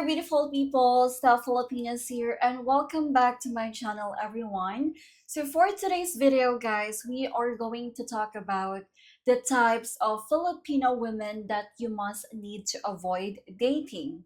beautiful people, Stephilipinas here, and welcome back to my channel, everyone. So for today's video, guys, we are going to talk about the types of Filipino women that you must need to avoid dating.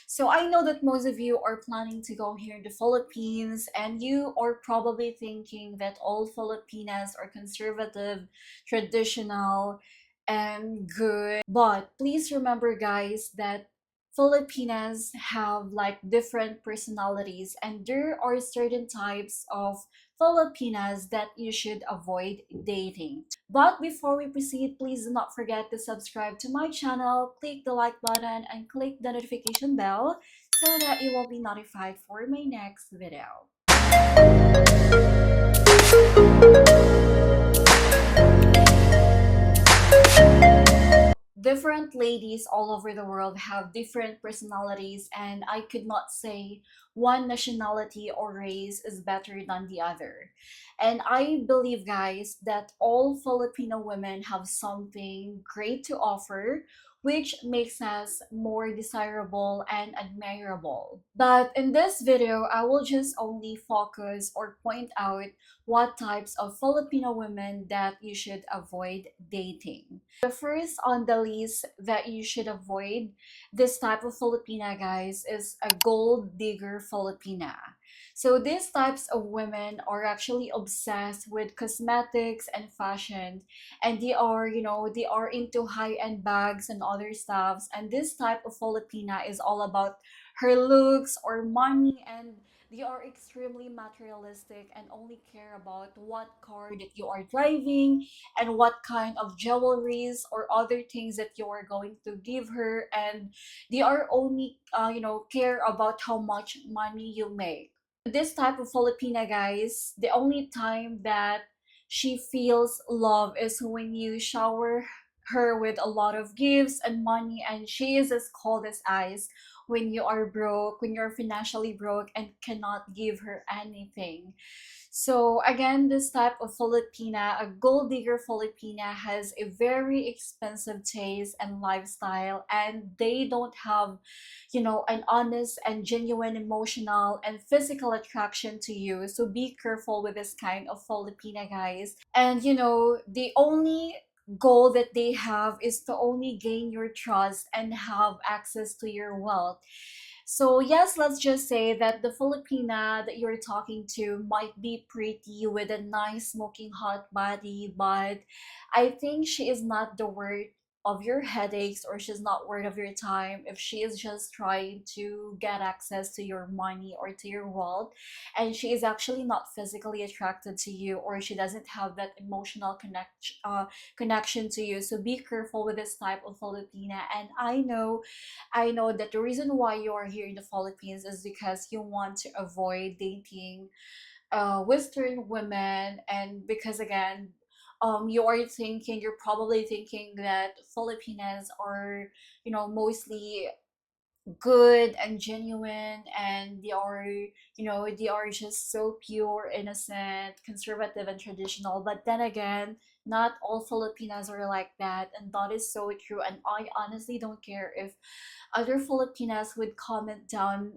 So I know that most of you are planning to go here in the Philippines, and you are probably thinking that all Filipinas are conservative, traditional, and good. But please remember, guys, that Filipinas have like different personalities, and there are certain types of Filipinas that you should avoid dating. But before we proceed, please do not forget to subscribe to my channel, click the like button, and click the notification bell so that you will be notified for my next video. Different ladies all over the world have different personalities, and I could not say one nationality or race is better than the other. And I believe, guys, that all Filipino women have something great to offer, which makes us more desirable and admirable. But in this video, I will just only focus or point out what types of Filipino women that you should avoid dating. The first on the list that you should avoid this type of Filipina, guys, is a gold digger Filipina. So these types of women are actually obsessed with cosmetics and fashion, and they are into high-end bags and other stuffs. And this type of Filipina is all about her looks or money, and they are extremely materialistic and only care about what car that you are driving and what kind of jewelries or other things that you are going to give her, and they are only care about how much money you make. This type of Filipina, guys, the only time that she feels love is when you shower her with a lot of gifts and money, and she is as cold as ice when you are broke, when you're financially broke and cannot give her anything. So again, this type of Filipina, a gold digger Filipina, has a very expensive taste and lifestyle, and they don't have, an honest and genuine emotional and physical attraction to you. So be careful with this kind of Filipina, guys. And the only goal that they have is to only gain your trust and have access to your wealth. So yes, let's just say that the Filipina that you're talking to might be pretty with a nice smoking hot body, but I think she is not the worth of your headaches, or she's not worth of your time if she is just trying to get access to your money or to your wealth, and she is actually not physically attracted to you, or she doesn't have that emotional connection to you. So be careful with this type of Filipina. And I know that the reason why you are here in the Philippines is because you want to avoid dating Western women, and because again, you're probably thinking that Filipinas are, mostly good and genuine, and they are just so pure, innocent, conservative, and traditional. But then again, not all Filipinas are like that, and that is so true. And I honestly don't care if other Filipinas would comment down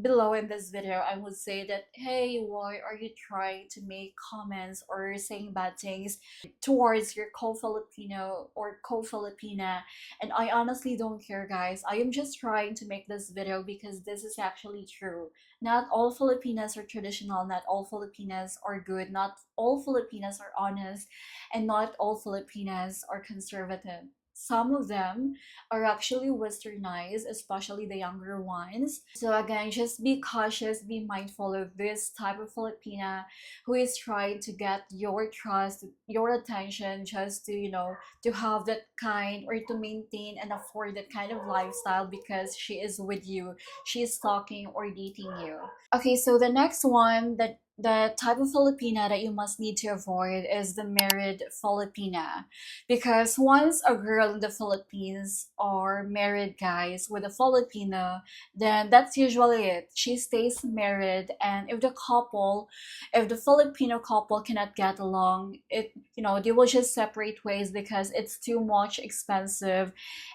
below in this video. I would say that, hey, why are you trying to make comments or saying bad things towards your co-Filipino or co-Filipina? And I honestly don't care, guys. I am just trying to make this video because this is actually true. Not all Filipinas are traditional, not all Filipinas are good, not all Filipinas are honest, and not all Filipinas are conservative. Some of them are actually westernized, especially the younger ones. So again, just be cautious, be mindful of this type of Filipina who is trying to get your trust, your attention, just to have that kind, or to maintain and afford that kind of lifestyle because she is with you, she is stalking or dating you. Okay, so the next one that the type of Filipina that you must need to avoid is the married Filipina. Because once a girl in the Philippines or married guys with a Filipino, then that's usually it. She stays married, and if the Filipino couple cannot get along, they will just separate ways because it's too much expensive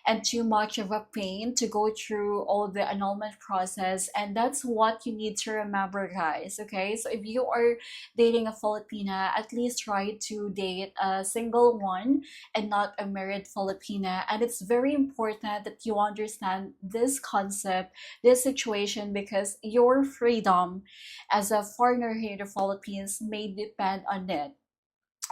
and too much of a pain to go through all the annulment process. And that's what you need to remember, guys. Okay, so if you are dating a Filipina, at least try to date a single one and not a married Filipina. And it's very important that you understand this concept, this situation, because your freedom as a foreigner here in the Philippines may depend on it.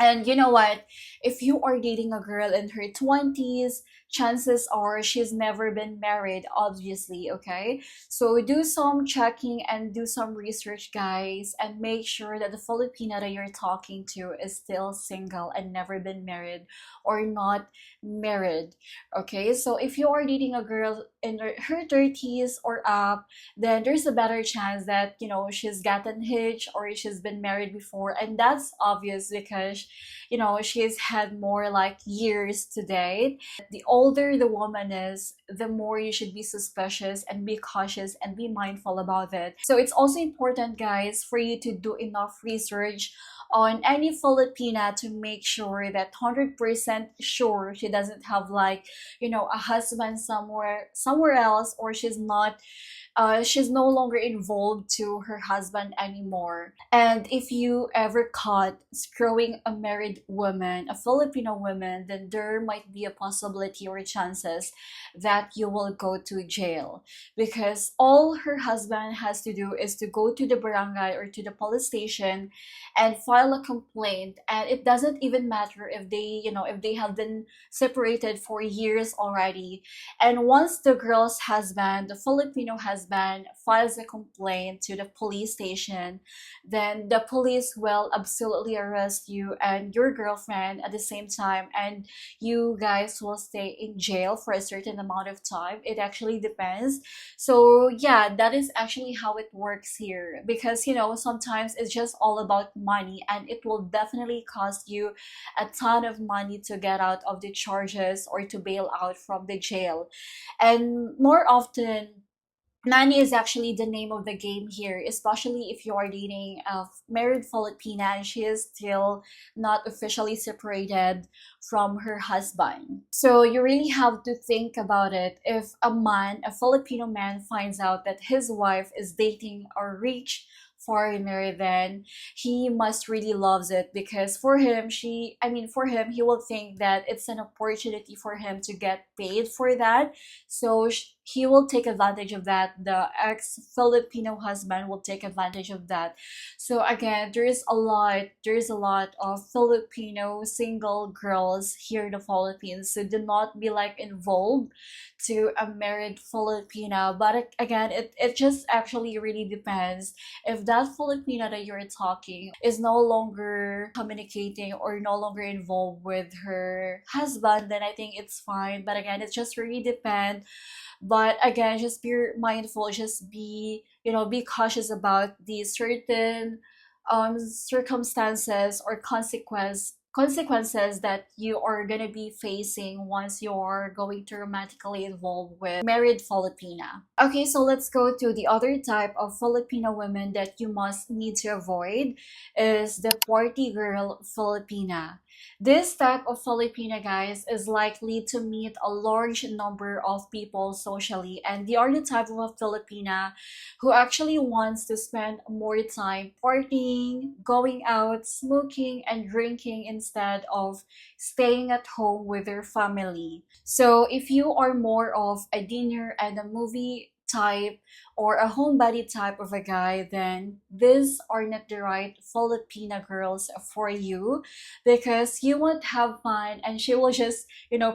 And you know what? If you are dating a girl in her 20s, chances are she's never been married, obviously, okay? So do some checking and do some research, guys, and make sure that the Filipina that you're talking to is still single and never been married or not married, okay? So if you are dating a girl in her 30s or up, then there's a better chance that, she's gotten hitched or she's been married before. And that's obvious because she's had more like years to date. The older the woman is, the more you should be suspicious and be cautious and be mindful about it. So it's also important, guys, for you to do enough research on any Filipina to make sure that 100% sure she doesn't have like, a husband somewhere else, or she's no longer involved to her husband anymore. And if you ever caught screwing a married woman, a Filipino woman, then there might be a possibility or chances that you will go to jail, because all her husband has to do is to go to the barangay or to the police station and file a complaint. And it doesn't even matter if they have been separated for years already. And once the girl's husband, the Filipino husband, files a complaint to the police station, then the police will absolutely arrest you and your girlfriend at the same time, and you guys will stay in jail for a certain amount of time. It actually depends. So yeah, that is actually how it works here, because sometimes it's just all about money, and it will definitely cost you a ton of money to get out of the charges or to bail out from the jail. And more often, money is actually the name of the game here, especially if you are dating a married Filipina and she is still not officially separated from her husband. So you really have to think about it. If a Filipino man, finds out that his wife is dating a rich foreigner, then he must really loves it, because for him, he will think that it's an opportunity for him to get paid for that. So he will take advantage of that. The ex Filipino husband will take advantage of that. So again, there's a lot of Filipino single girls here in the Philippines. So do not be like involved to a married Filipina. But again, it just actually really depends. If that Filipina that you're talking is no longer communicating or no longer involved with her husband, then I think it's fine. But again, it just really depends. But again, just be mindful, just be cautious about the certain circumstances or consequences that you are going to be facing once you're going to romantically involve with married Filipina. Okay, so let's go to the other type of Filipino women that you must need to avoid, is the party girl Filipina. This type of Filipina, guys, is likely to meet a large number of people socially, and they are the type of a Filipina who actually wants to spend more time partying, going out, smoking, and drinking instead of staying at home with their family. So if you are more of a dinner and a movie type or a homebody type of a guy, then these are not the right Filipina girls for you, because you won't have fun and she will just,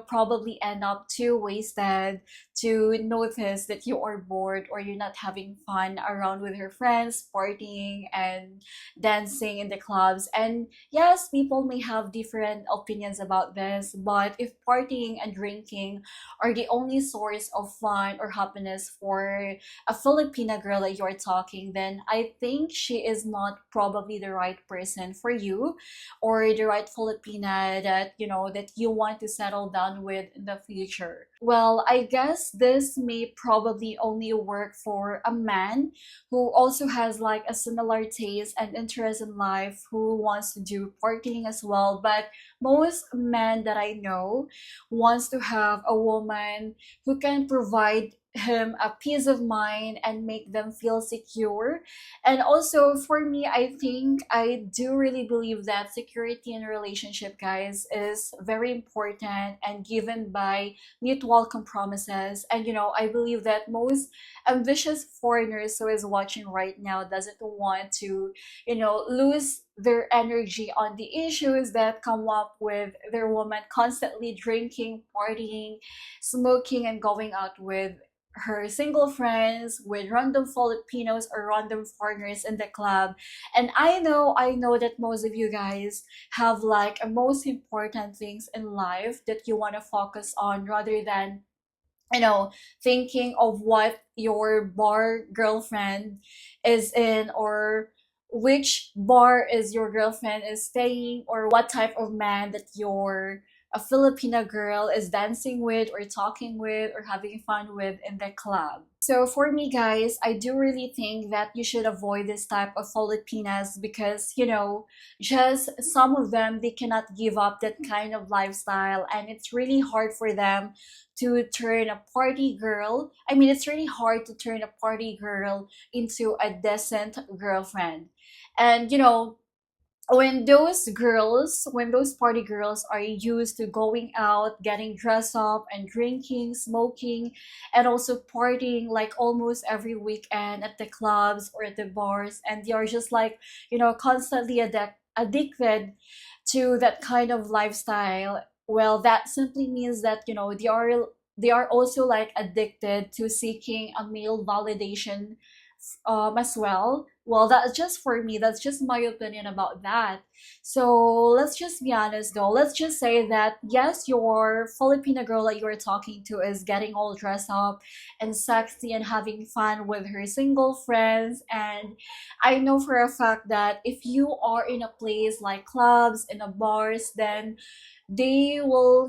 probably end up too wasted, to notice that you are bored or you're not having fun around with her friends, partying and dancing in the clubs. And yes, people may have different opinions about this, but if partying and drinking are the only source of fun or happiness for a Filipina girl that you're talking, then I think she is not probably the right person for you, or the right Filipina that that you want to settle down with in the future. Well, I guess this may probably only work for a man who also has like a similar taste and interest in life, who wants to do partying as well. But most men that I know wants to have a woman who can provide him a peace of mind and make them feel secure. And also for me, I think I do really believe that security in a relationship, guys, is very important and given by mutual compromises. And I believe that most ambitious foreigners who is watching right now doesn't want to lose their energy on the issues that come up with their woman constantly drinking, partying, smoking, and going out with her single friends, with random Filipinos or random foreigners in the club. And I know that most of you guys have like a most important things in life that you want to focus on, rather than thinking of what your bar girlfriend is in, or which bar is your girlfriend is staying, or what type of man that your a Filipina girl is dancing with or talking with or having fun with in the club. So for me, guys, I do really think that you should avoid this type of Filipinas, because just some of them, they cannot give up that kind of lifestyle, and it's really hard for them to turn a party girl. I mean, it's really hard to turn a party girl into a decent girlfriend. And when those party girls are used to going out, getting dressed up and drinking, smoking, and also partying like almost every weekend at the clubs or at the bars, and they are just like constantly addicted to that kind of lifestyle, well, that simply means that they are also like addicted to seeking a male validation as well. Well, that's just for me. That's just my opinion about that. So let's just be honest though. Let's just say that yes, your Filipina girl that you're talking to is getting all dressed up and sexy and having fun with her single friends. And I know for a fact that if you are in a place like clubs, in a bars, then they will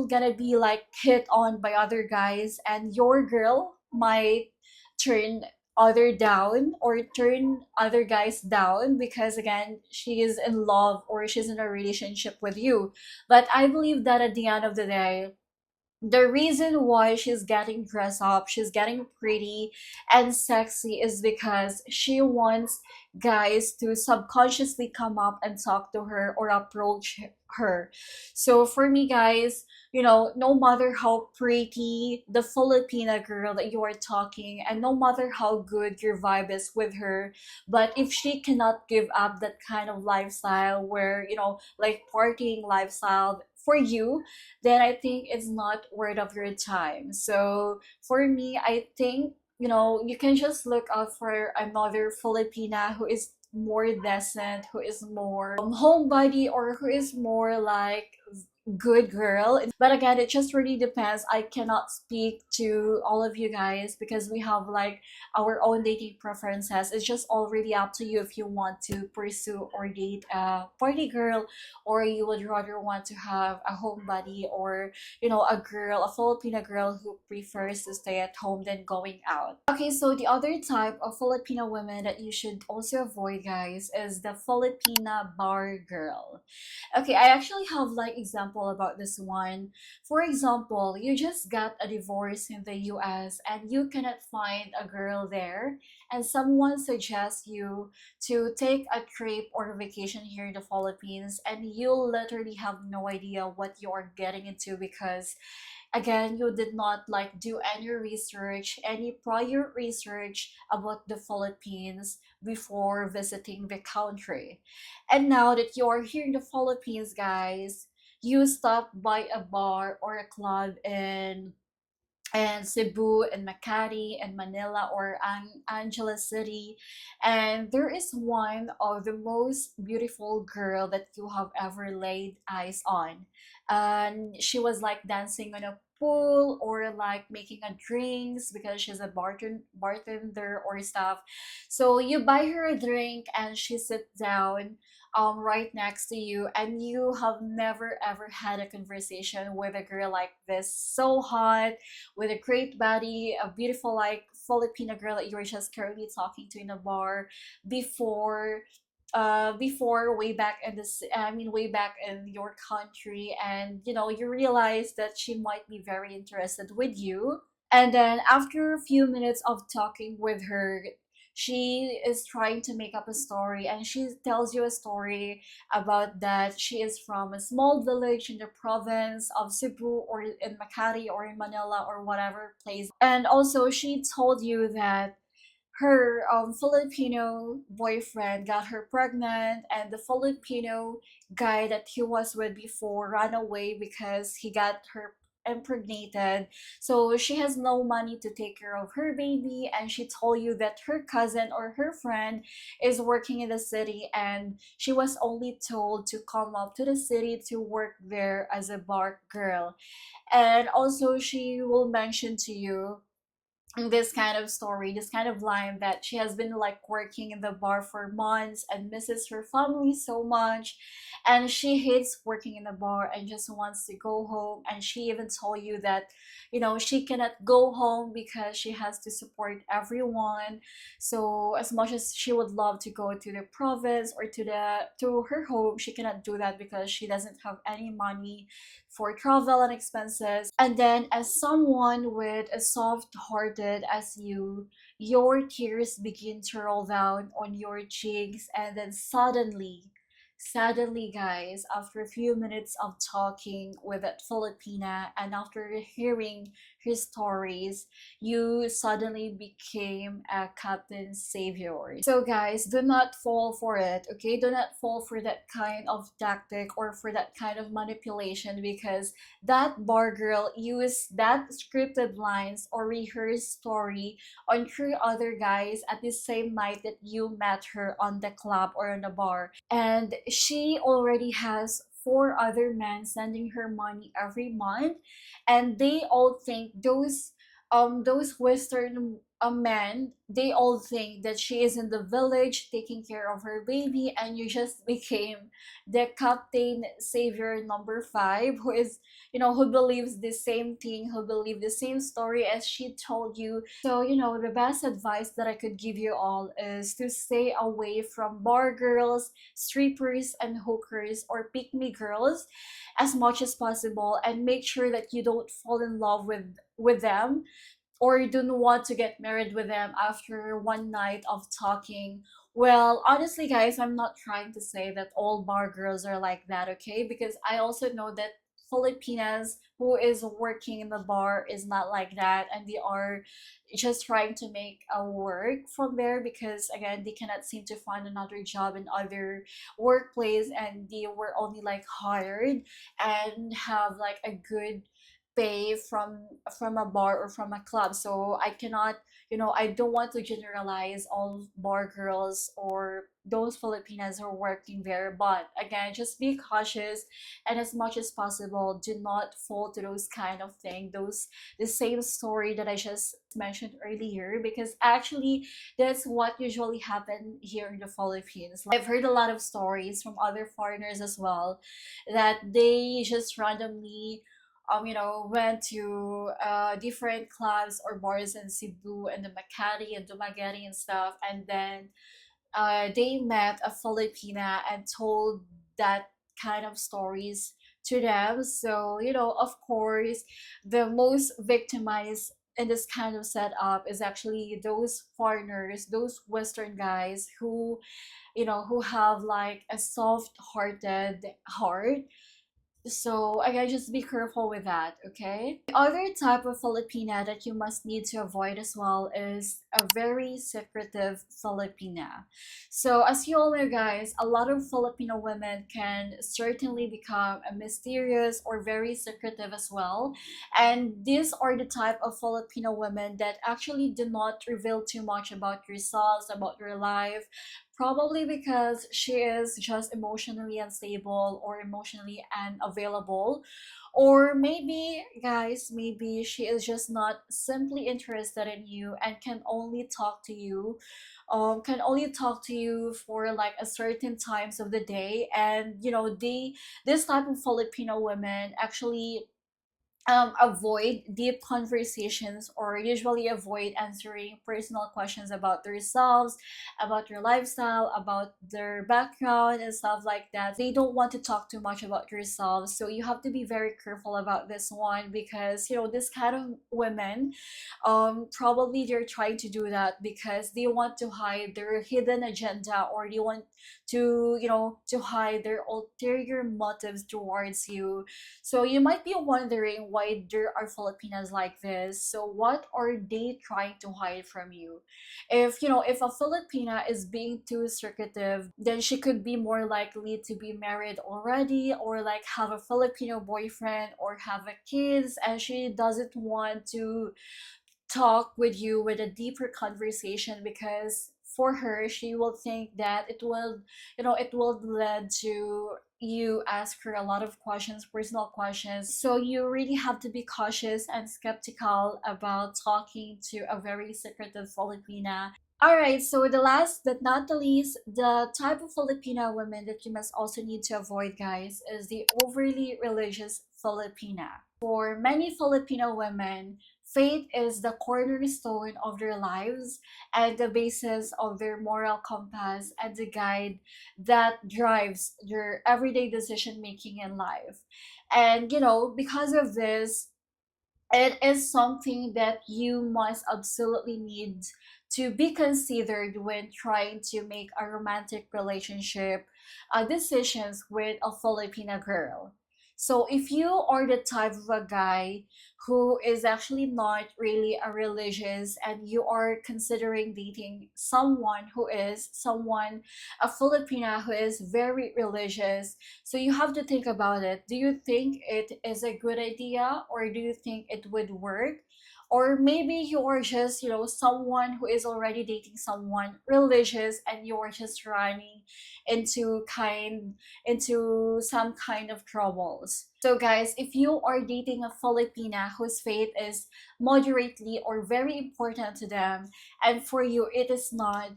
gonna be like hit on by other guys, and your girl might turn other down or turn other guys down, because again, she is in love or she's in a relationship with you. But I believe that at the end of the day, the reason why she's getting dressed up, she's getting pretty and sexy, is because she wants guys to subconsciously come up and talk to her or approach her. So for me, guys, no matter how pretty the Filipina girl that you are talking, and no matter how good your vibe is with her, but if she cannot give up that kind of lifestyle where, like partying lifestyle for you, then I think it's not worth of your time. So for me, I think you can just look out for another Filipina who is more decent, who is more homebody, or who is more like good girl. But again, it just really depends. I cannot speak to all of you guys because we have like our own dating preferences. It's just all really up to you if you want to pursue or date a party girl, or you would rather want to have a homebody, or a girl, a Filipina girl who prefers to stay at home than going out. Okay, so the other type of Filipino women that you should also avoid, guys, is the Filipina bar girl. Okay, I actually have like example about this one. For example, you just got a divorce in the US and you cannot find a girl there, and someone suggests you to take a trip or a vacation here in the Philippines, and you literally have no idea what you are getting into, because again, you did not like do any research, any prior research about the Philippines before visiting the country. And now that you're here in the Philippines, guys, you stop by a bar or a club and Cebu and Makati and Manila or Angeles City. And there is one of the most beautiful girl that you have ever laid eyes on. And she was like dancing on a pool or like making a drinks because she's a bartender or stuff. So you buy her a drink and she sits down right next to you, and you have never ever had a conversation with a girl like this, so hot, with a great body, a beautiful like Filipina girl that you were just currently talking to in a bar before before way back in this I mean way back in your country, and you know you realize that she might be very interested with you. And then after a few minutes of talking with her, she is trying to make up a story, and she tells you a story about that she is from a small village in the province of Cebu or in Makati or in Manila or whatever place. And also she told you that her Filipino boyfriend got her pregnant, and the Filipino guy that he was with before ran away because he got her impregnated. So she has no money to take care of her baby, and she told you that her cousin or her friend is working in the city, and she was only told to come up to the city to work there as a bar girl. And also she will mention to you this kind of story, this kind of line, that she has been like working in the bar for months and misses her family so much. And she hates working in the bar and just wants to go home. And she even told you that, you know, she cannot go home because she has to support everyone. So as much as she would love to go to the province or to her home, she cannot do that because she doesn't have any money for travel and expenses. And then, as someone with a soft hearted as you, your tears begin to roll down on your cheeks, and then suddenly, guys, after a few minutes of talking with that Filipina and after hearing his stories, you suddenly became a captain savior. So, guys, do not fall for it, okay? Do not fall for that kind of tactic or for that kind of manipulation, because that bar girl used that scripted lines or rehearsed story on three other guys at the same night that you met her on the club or in the bar. And she already has four other men sending her money every month, and they all think those western men, they all think that she is in the village taking care of her baby, and you just became the captain savior number five, who is, you know, who believes the same thing, who believe the same story as she told you. So, you know, the best advice that I could give you all is to stay away from bar girls, strippers, and hookers or pick me girls as much as possible, and make sure that you don't fall in love with them, or you don't want to get married with them after one night of talking. Well, honestly, guys, I'm not trying to say that all bar girls are like that, okay? Because I also know that Filipinas who is working in the bar is not like that, and they are just trying to make a work from there because again they cannot seem to find another job in other workplace, and they were only like hired and have like a good pay from a bar or from a club. So I cannot, you know, I don't want to generalize all bar girls or those Filipinas who are working there, but again, just be cautious, and as much as possible do not fall to those kind of thing, those the same story that I just mentioned earlier, because actually that's what usually happen here in the Philippines. Like, I've heard a lot of stories from other foreigners as well, that they just randomly you know, went to different clubs or bars in Cebu and the Makati and Dumaguete and stuff, and then they met a Filipina and told that kind of stories to them. So, you know, of course, the most victimized in this kind of setup is actually those foreigners, those Western guys who, you know, who have like a soft hearted heart, So again, just be careful with that, okay? The other type of Filipina that you must need to avoid as well is a very secretive Filipina. So as you all know, guys, a lot of Filipino women can certainly become a mysterious or very secretive as well. And these are the type of Filipino women that actually do not reveal too much about yourselves, about your life, probably because she is just emotionally unstable or emotionally unavailable. Or maybe, guys, maybe she is just not simply interested in you and can only talk to you for like a certain times of the day. And this type of Filipino women actually avoid deep conversations or usually avoid answering personal questions about themselves, about your lifestyle, about their background, and stuff like that. They don't want to talk too much about yourselves. So you have to be very careful about this one because, this kind of women, probably they're trying to do that because they want to hide their hidden agenda, or they want to hide their ulterior motives towards you. So you might be wondering why there are Filipinas like this. So what are they trying to hide from you? If a Filipina is being too secretive, then she could be more likely to be married already, or like have a Filipino boyfriend, or have a kids, and she doesn't want to talk with you with a deeper conversation because for her she will think that it will lead to you ask her a lot of questions, personal questions. So you really have to be cautious and skeptical about talking to a very secretive Filipina. All right, so the last but not the least, the type of Filipina women that you must also need to avoid, guys, is the overly religious Filipina. For many Filipino women, faith is the cornerstone of their lives and the basis of their moral compass and the guide that drives their everyday decision making in life. And because of this, it is something that you must absolutely need to be considered when trying to make a romantic relationship decisions with a Filipina girl. So if you are the type of a guy who is actually not really a religious, and you are considering dating a Filipina who is very religious, so you have to think about it. Do you think it is a good idea, or do you think it would work? Or maybe you are just, someone who is already dating someone religious, and you are just running into some kind of troubles. So guys, if you are dating a Filipina whose faith is moderately or very important to them, and for you it is not,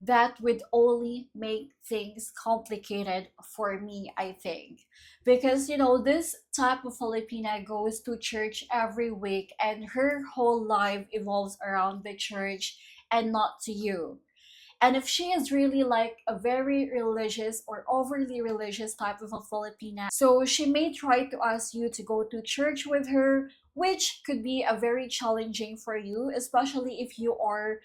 that would only make things complicated for me, I think. Because, this type of Filipina goes to church every week, and her whole life evolves around the church and not to you. And if she is really like a very religious or overly religious type of a Filipina, so she may try to ask you to go to church with her, which could be a very challenging for you, especially if you are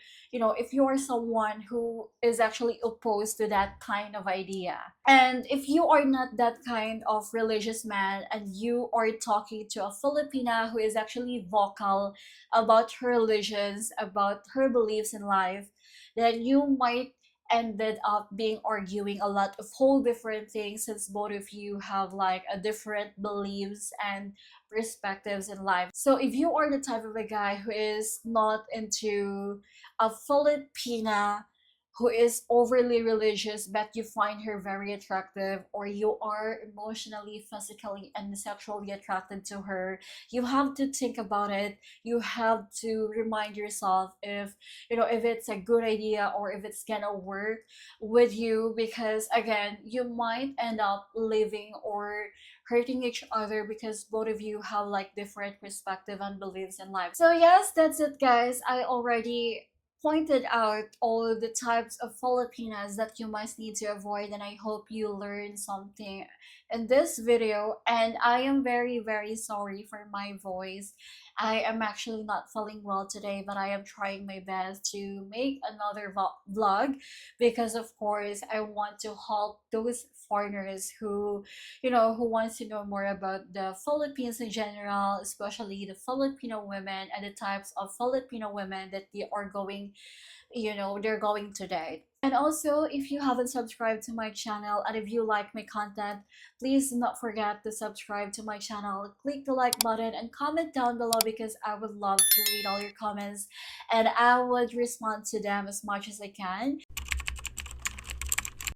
someone who is actually opposed to that kind of idea. And if you are not that kind of religious man, and you are talking to a Filipina who is actually vocal about her religions, about her beliefs in life, then you might ended up being arguing a lot of whole different things, since both of you have like a different beliefs and perspectives in life. So if you are the type of a guy who is not into a Filipina who is overly religious, but you find her very attractive, or you are emotionally, physically, and sexually attracted to her, you have to think about it. You have to remind yourself if it's a good idea, or if it's gonna work with you, because again, you might end up living or hurting each other because both of you have like different perspective and beliefs in life. So yes, that's it, guys. I already pointed out all the types of Filipinas that you must need to avoid, and I hope you learned something in this video. And I am very, very sorry for my voice. I am actually not feeling well today, but I am trying my best to make another vlog because, of course, I want to help those foreigners who wants to know more about the Philippines in general, especially the Filipino women and the types of Filipino women that they are they're going to date. And also, if you haven't subscribed to my channel and if you like my content, please do not forget to subscribe to my channel. Click the like button and comment down below because I would love to read all your comments and I would respond to them as much as I can.